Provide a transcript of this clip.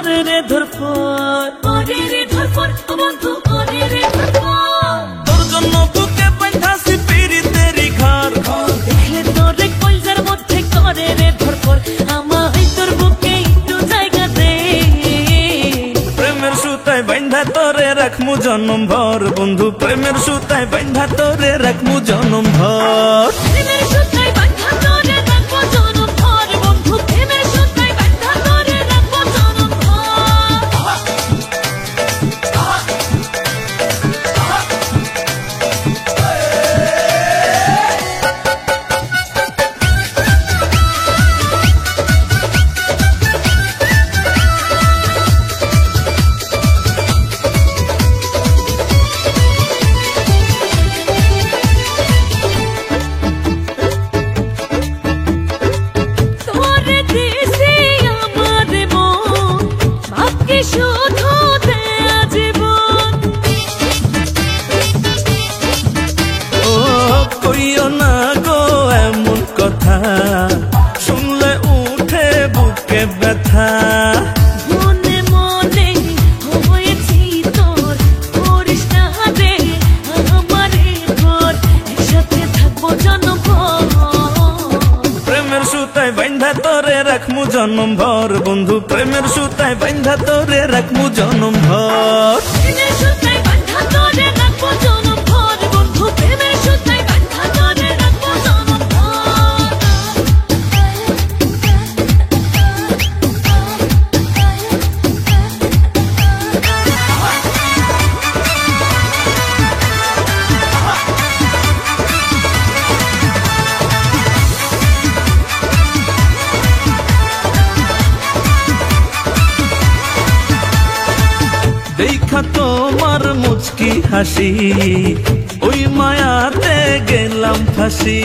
করে রে ধরপর, করে রে ধরপর বন্ধু, করে রে ধরপর। তোর জন্য বুকে বাঁধাছি পিরিতেরি ঘর, দেখলে তোরে কলজার মধ্যে করে রে ধরপর। আমায় তোর বুকে একটু জায়গা দে, প্রেমের সুতায় বাঁধা তোরে রাখমু জনম ভর বন্ধু, প্রেমের সুতায় বাঁধা তোরে রাখমু জনম ভর। প্রেমের সুতায় বাঁধা তোরে রাখবো জনম ভর বন্ধু, প্রেমের সুতায় বাঁধা তোরে রাখবো জনম ভর। কইও না গো এমন কথা, শুনলে উঠে বুকে ব্যথা। মনে মনে হয়েছি তোর, করিস না রে আমারে ঘর, একসাথে থাকবো জনম ভর। প্রেমের সুতায় বাঁধা তোরে রাখমু জনম ভর বন্ধু, প্রেমের সুতায় বাঁধা তোরে রাখমু জনম ভর। প্রেমের সুতায় বাঁধা তোরে রাখবো জনম ভর বন্ধু, প্রেমের সুতায় বাঁধা তোরে রাখবো জনম ভর। দেখা তোমার মুচকি হাসি, ওই মায়াতে গেলাম ফাঁসি।